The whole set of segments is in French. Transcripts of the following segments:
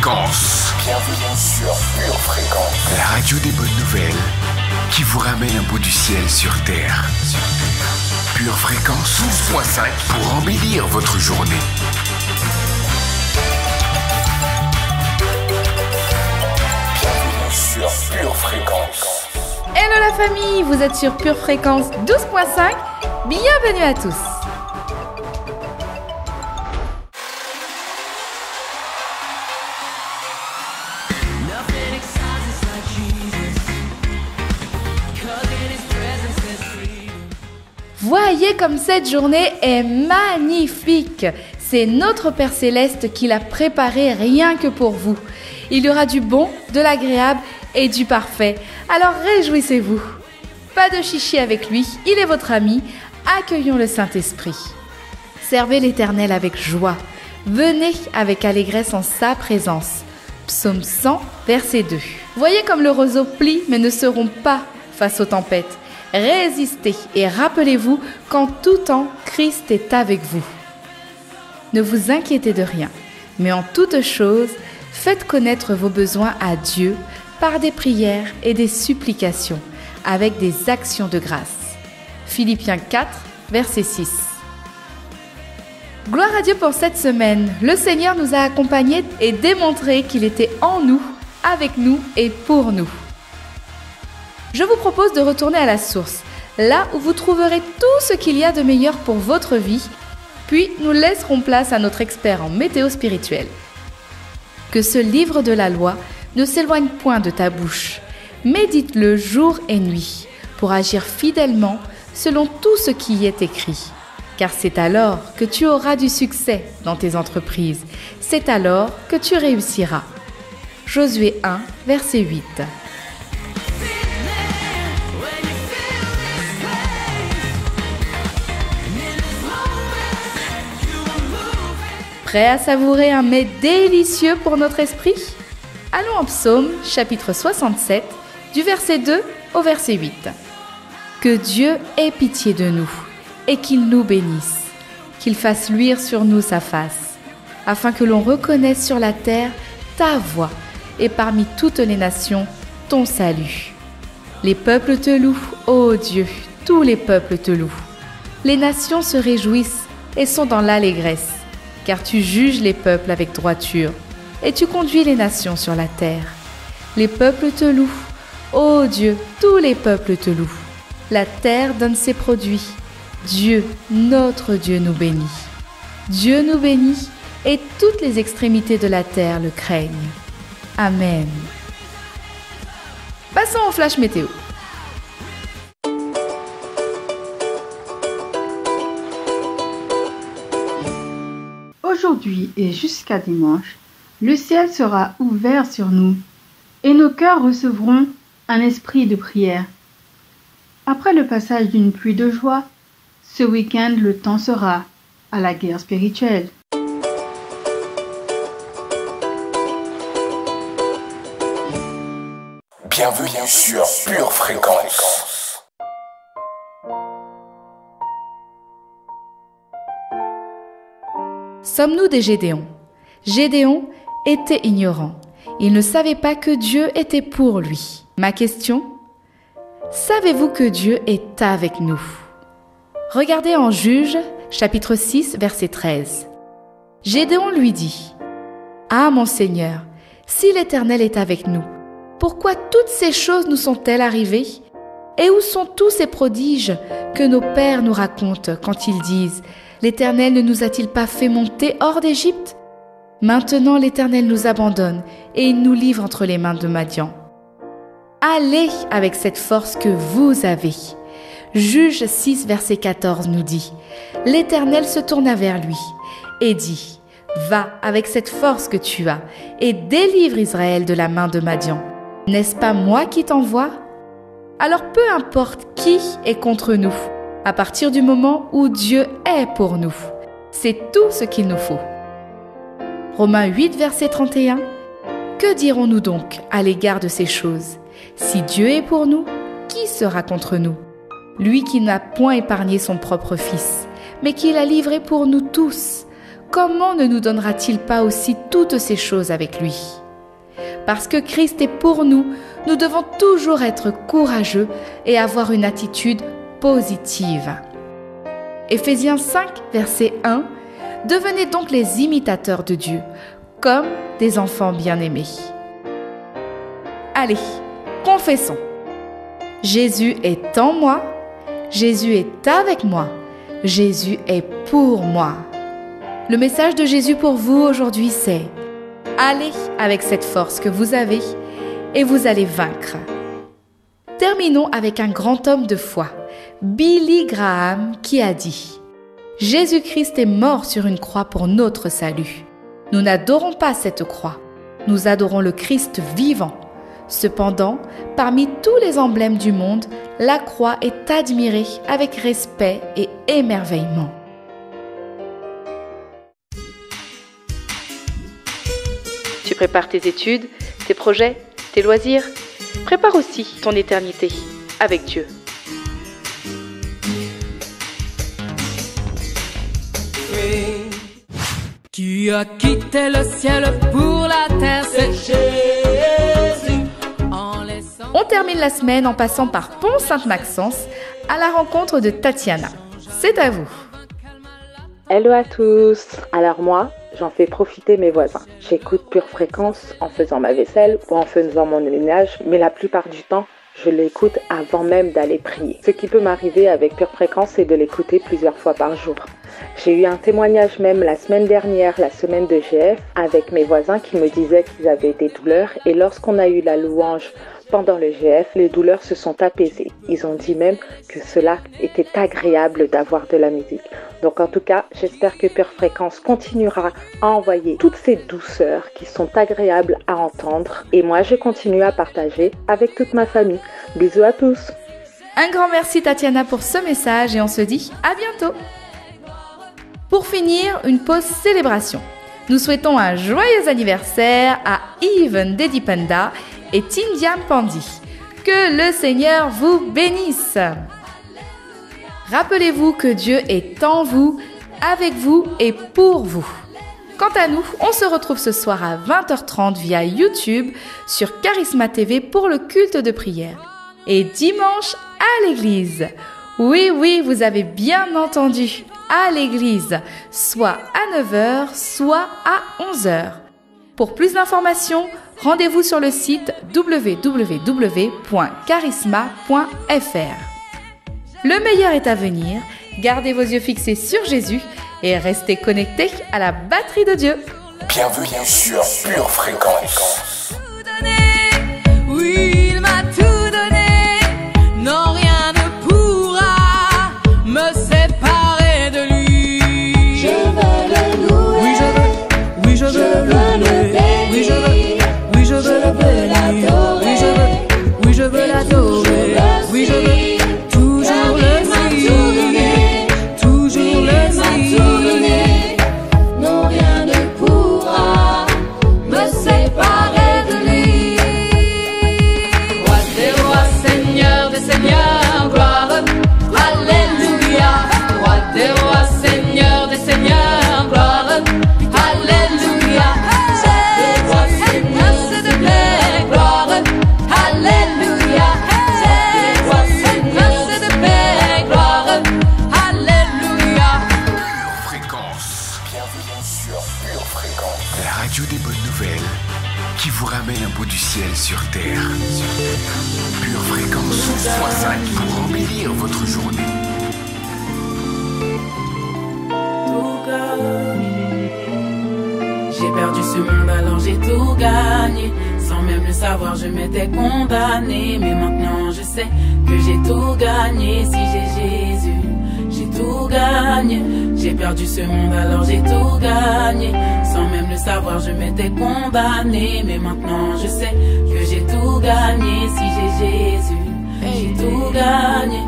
Fréquence. Bienvenue sur Pure Fréquence. La radio des bonnes nouvelles qui vous ramène un bout du ciel sur Terre. Pure Fréquence 12.5 pour embellir votre journée. Bienvenue sur Pure Fréquence. Hello la famille, vous êtes sur Pure Fréquence 12.5. Bienvenue à tous. Voyez comme cette journée est magnifique. C'est notre Père Céleste qui l'a préparée rien que pour vous. Il y aura du bon, de l'agréable et du parfait. Alors réjouissez-vous. Pas de chichi avec lui, il est votre ami. Accueillons le Saint-Esprit. Servez l'Éternel avec joie. Venez avec allégresse en sa présence. Psaume 100, verset 2. Voyez comme le roseau plie mais ne se rompt pas face aux tempêtes. Résistez et rappelez-vous qu'en tout temps, Christ est avec vous. Ne vous inquiétez de rien, mais en toute chose, faites connaître vos besoins à Dieu par des prières et des supplications, avec des actions de grâce. Philippiens 4, verset 6. Gloire à Dieu pour cette semaine. Le Seigneur nous a accompagnés et démontré qu'il était en nous, avec nous et pour nous. Je vous propose de retourner à la source, là où vous trouverez tout ce qu'il y a de meilleur pour votre vie, puis nous laisserons place à notre expert en météo spirituelle. Que ce livre de la loi ne s'éloigne point de ta bouche. Médite-le jour et nuit, pour agir fidèlement selon tout ce qui y est écrit. Car c'est alors que tu auras du succès dans tes entreprises. C'est alors que tu réussiras. Josué 1, verset 8. Prêt à savourer un mets délicieux pour notre esprit? Allons en Psaume, chapitre 67, du verset 2 au verset 8. Que Dieu ait pitié de nous et qu'il nous bénisse, qu'il fasse luire sur nous sa face, afin que l'on reconnaisse sur la terre ta voix et parmi toutes les nations ton salut. Les peuples te louent, ô Dieu, tous les peuples te louent. Les nations se réjouissent et sont dans l'allégresse. Car tu juges les peuples avec droiture, et tu conduis les nations sur la terre. Les peuples te louent, ô Dieu, tous les peuples te louent. La terre donne ses produits. Dieu, notre Dieu, nous bénit. Dieu nous bénit, et toutes les extrémités de la terre le craignent. Amen. Passons au flash météo. Aujourd'hui et jusqu'à dimanche, le ciel sera ouvert sur nous et nos cœurs recevront un esprit de prière. Après le passage d'une pluie de joie, ce week-end le temps sera à la guerre spirituelle. Bienvenue sur Pure Fréquence. Sommes-nous des Gédéons? Gédéon était ignorant. Il ne savait pas que Dieu était pour lui. Ma question? Savez-vous que Dieu est avec nous? Regardez en Juges, chapitre 6, verset 13. Gédéon lui dit: « Ah, mon Seigneur, si l'Éternel est avec nous, pourquoi toutes ces choses nous sont-elles arrivées? Et où sont tous ces prodiges que nos pères nous racontent quand ils disent: l'Éternel ne nous a-t-il pas fait monter hors d'Égypte? Maintenant l'Éternel nous abandonne et il nous livre entre les mains de Madian. Allez avec cette force que vous avez. » Juge 6, verset 14 nous dit: « L'Éternel se tourna vers lui et dit: Va avec cette force que tu as et délivre Israël de la main de Madian. N'est-ce pas moi qui t'envoie? » Alors peu importe qui est contre nous, à partir du moment où Dieu est pour nous, c'est tout ce qu'il nous faut. Romains 8, verset 31. Que dirons-nous donc à l'égard de ces choses? Si Dieu est pour nous, qui sera contre nous? Lui qui n'a point épargné son propre Fils, mais qui l'a livré pour nous tous, comment ne nous donnera-t-il pas aussi toutes ces choses avec lui? Parce que Christ est pour nous, nous devons toujours être courageux et avoir une attitude positive. Éphésiens 5, verset 1, « Devenez donc les imitateurs de Dieu, comme des enfants bien-aimés. » Allez, confessons. Jésus est en moi, Jésus est avec moi, Jésus est pour moi. Le message de Jésus pour vous aujourd'hui, c'est « Allez avec cette force que vous avez et vous allez vaincre. » Terminons avec un grand homme de foi, Billy Graham, qui a dit « Jésus-Christ est mort sur une croix pour notre salut. Nous n'adorons pas cette croix, nous adorons le Christ vivant. Cependant, parmi tous les emblèmes du monde, la croix est admirée avec respect et émerveillement. » Tu prépares tes études, tes projets, tes loisirs. Prépare aussi ton éternité avec Dieu. Qui a quitté le ciel pour la terre, c'est Jésus. On termine la semaine en passant par Pont-Sainte-Maxence à la rencontre de Tatiana. C'est à vous. Hello à tous. Alors moi, j'en fais profiter mes voisins. J'écoute Pure Fréquence en faisant ma vaisselle ou en faisant mon ménage, mais la plupart du temps, je l'écoute avant même d'aller prier. Ce qui peut m'arriver avec Pure Fréquence, c'est de l'écouter plusieurs fois par jour. J'ai eu un témoignage même la semaine dernière, la semaine de GF, avec mes voisins qui me disaient qu'ils avaient des douleurs et lorsqu'on a eu la louange pendant le GF, les douleurs se sont apaisées. Ils ont dit même que cela était agréable d'avoir de la musique. Donc en tout cas, j'espère que Pure Fréquence continuera à envoyer toutes ces douceurs qui sont agréables à entendre. Et moi, je continue à partager avec toute ma famille. Bisous à tous. Un grand merci Tatiana pour ce message et on se dit à bientôt. Pour finir, une pause célébration. Nous souhaitons un joyeux anniversaire à Yves Dedipenda et Tindiam Pandi. Que le Seigneur vous bénisse. Rappelez-vous que Dieu est en vous, avec vous et pour vous. Quant à nous, on se retrouve ce soir à 20h30 via YouTube sur Charisma TV pour le culte de prière. Et dimanche à l'église. Oui, vous avez bien entendu, à l'église, soit à 9h, soit à 11h. Pour plus d'informations, rendez-vous sur le site www.charisma.fr. Le meilleur est à venir, gardez vos yeux fixés sur Jésus et restez connectés à la batterie de Dieu. Bienvenue sur Pure Fréquence. Oui, il m'a tout donné. Non, rien ne pourra me séparer de lui. Je veux le louer. Oui, je veux. Oui, je veux le louer. Oui, je veux. Oui, je veux le bénir. Oui, je veux. Oui, je veux l'adorer. Oui, je veux. Toujours le suivre. Toujours le suivre. Non, rien ne pourra Me séparer de lui. Roi des rois, Seigneur des seigneurs, gloire. Alléluia. Roi des rois, Seigneur des seigneurs, gloire. Alléluia. Roi des rois, Seigneur se te plaît, gloire. Alléluia. Roi Seigneur se te plaît, gloire. Alléluia. Pure Fréquence, Bienvenue sur Pure Fréquence. la radio des bonnes nouvelles qui vous ramène un bout du ciel sur terre. Pure Fréquence 12.5 pour embellir votre journée. Tout gagné. J'ai perdu ce monde alors j'ai tout gagné. Sans même le savoir je m'étais condamné. Mais maintenant je sais que j'ai tout gagné. Si j'ai Jésus, j'ai tout gagné. J'ai perdu ce monde alors j'ai tout gagné. Sans même le savoir je m'étais condamné. Mais maintenant je sais que j'ai tout gagné. Si j'ai Jésus, j'ai tout gagné.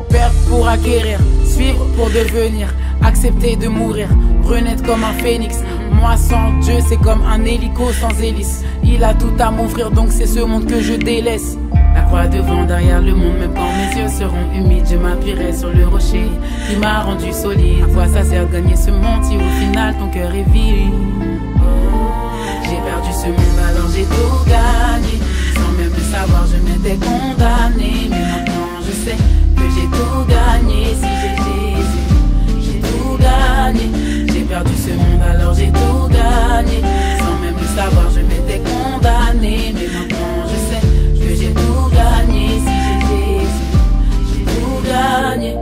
Perdre pour acquérir, suivre pour devenir, Accepter de mourir, renaître comme un phénix. Moi sans Dieu c'est comme un hélico sans hélice. Il a tout à m'offrir donc c'est ce monde que je délaisse. La croix devant derrière le monde, même quand mes yeux seront humides, je m'appuierai sur le rocher qui m'a rendu solide. À quoi ça sert de gagner ce monde si au final ton cœur est vide? J'ai perdu ce monde alors j'ai tout gagné. Sans même le savoir je m'étais condamné. Mais maintenant je sais que j'ai tout gagné. Si j'ai Jésus, j'ai tout gagné. J'ai perdu ce monde alors j'ai tout gagné. Sans même le savoir je m'étais condamné. Mais maintenant je sais que j'ai tout gagné. Si j'ai Jésus, j'ai tout gagné.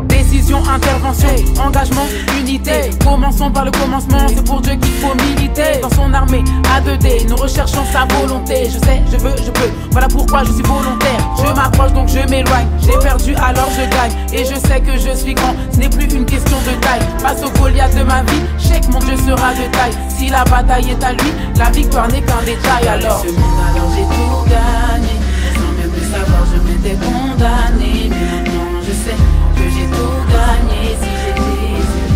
Décision, intervention, engagement, unité. Commençons par le commencement, c'est pour Dieu qu'il faut militer. Dans son armée, A2D, nous recherchons sa volonté. Je sais, je veux, je peux, voilà pourquoi je suis volontaire. Je m'approche donc je m'éloigne, j'ai perdu alors je gagne. Et je sais que je suis grand, ce n'est plus une question de taille. Face au Goliath de ma vie, je sais que mon Dieu sera de taille. Si la bataille est à lui, la victoire n'est qu'un détail. Alors ce monde alors j'ai tout gagné. Sans même le savoir je m'étais condamné. Mais maintenant je sais que j'ai tout gagné. Si j'ai Jésus,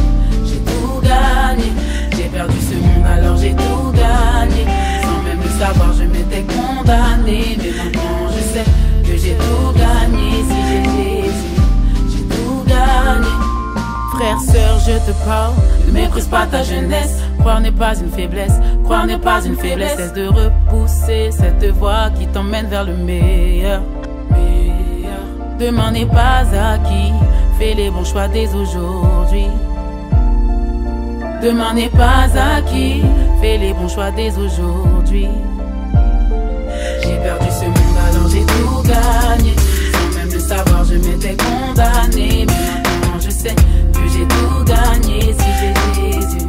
j'ai tout gagné. J'ai perdu ce monde alors j'ai tout gagné. Sans même le savoir je m'étais condamné. Mais maintenant je sais que j'ai tout gagné. Si j'ai Jésus, j'ai tout gagné. Frère, sœur, je te parle, ne méprise pas ta jeunesse. Croire n'est pas une faiblesse, croire n'est pas une faiblesse. Cesse de repousser cette voie qui t'emmène vers le meilleur. Demain n'est pas acquis, fais les bons choix dès aujourd'hui. Demain n'est pas acquis, fais les bons choix dès aujourd'hui. J'ai perdu ce monde alors j'ai tout gagné. Sans même le savoir je m'étais condamné. Mais maintenant je sais que j'ai tout gagné. Si j'ai Jésus,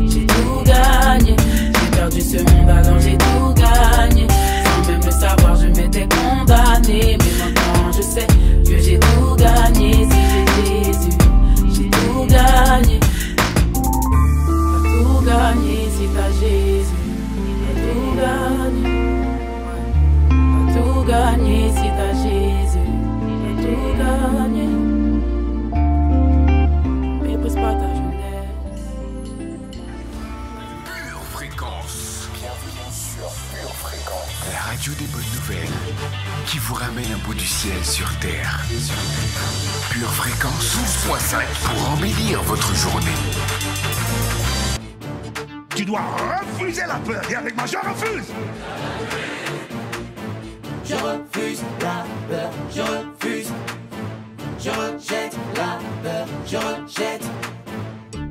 j'ai tout gagné. J'ai perdu ce monde alors j'ai tout gagné. Sans même le savoir je m'étais condamné. Mais maintenant je sais que j'ai tout gagné. Si j'ai Jésus, j'ai tout gagné. T'as tout gagné si t'as Jésus. T'as tout gagné. T'as tout gagné si t'as Jésus. T'as tout gagné. Méprise pas ta jeunesse. Pure Fréquence. Bienvenue sur Pure Fréquence. La radio des bonnes nouvelles qui vous ramène un bout du ciel sur terre. Pure Fréquence 12.5 pour embellir votre journée. Tu dois refuser la peur. Et avec moi, je refuse. Je refuse la peur, je refuse. Je rejette la peur, je rejette.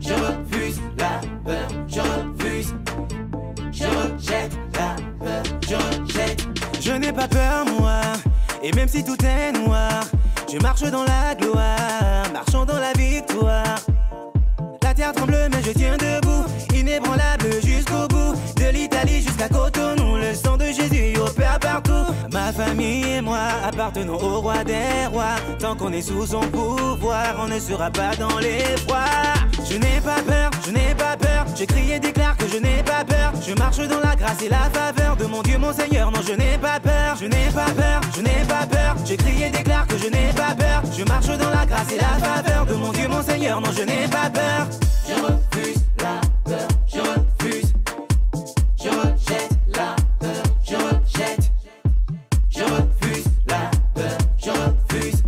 Je refuse la peur, je refuse. Je rejette la peur, je rejette. Je n'ai pas peur moi, et même si tout est noir, je marche dans la gloire, marchant dans la victoire. La terre tremble mais je tiens debout, inébranlable jusqu'au bout. De l'Italie jusqu'à Cotonou, le sang de Jésus opère partout. Ma famille et moi appartenons au roi des rois. Tant qu'on est sous son pouvoir, on ne sera pas dans l'effroi. Je n'ai pas peur, je n'ai pas peur. Je crie et déclare que je n'ai pas peur. Je marche dans la grâce et la faveur de mon Dieu, mon Seigneur. Non, je n'ai pas peur, je n'ai pas peur, je n'ai pas peur. Je crie et déclare que je n'ai pas peur. Je marche dans la grâce et la faveur de mon Dieu, mon Seigneur. Non, je n'ai pas peur. Je refuse la peur, je refuse. Je rejette la peur, je rejette. Je refuse la peur, je refuse.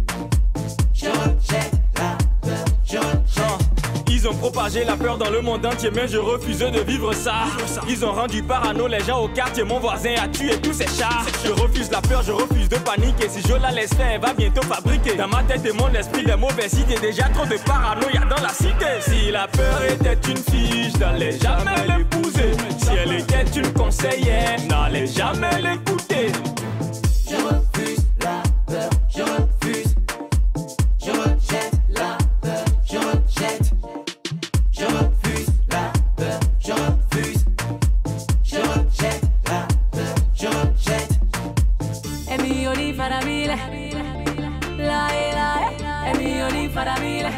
Je rejette la peur, je rejette. Ils ont propagé la peur dans le monde entier, mais je refuse de vivre ça. Ils ont rendu parano les gens au quartier, mon voisin a tué tous ses chats. Je refuse la peur, je refuse de paniquer. Si je la laisse faire, elle va bientôt fabriquer. Dans ma tête et mon esprit, des mauvaises idées. Déjà trop de paranoïa dans la cité. Si la peur était une fille, je n'allais jamais l'épouser. Si elle était une conseillère, n'allais jamais l'écouter. Je refuse la peur, je refuse. Je rejette la peur, je rejette. Je refuse la peur, je refuse. Je rejette la peur, je rejette. Emioli farabile, la Emioli farabile.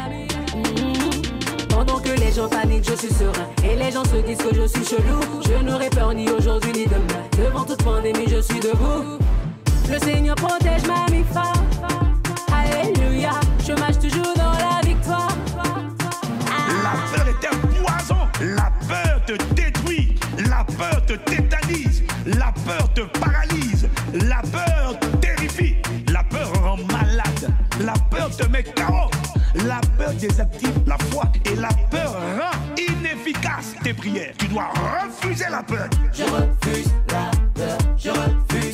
Pendant que les gens paniquent, je suis serein. Et les gens se disent que je suis chelou. Je n'aurai peur ni aujourd'hui ni demain. Devant toute pandémie, je suis debout. Le Seigneur protège ma mi-fa. Alléluia, je marche toujours dans la victoire. La peur désactive la foi et la peur rend inefficace tes prières. Tu dois refuser la peur. Je refuse la peur, je refuse.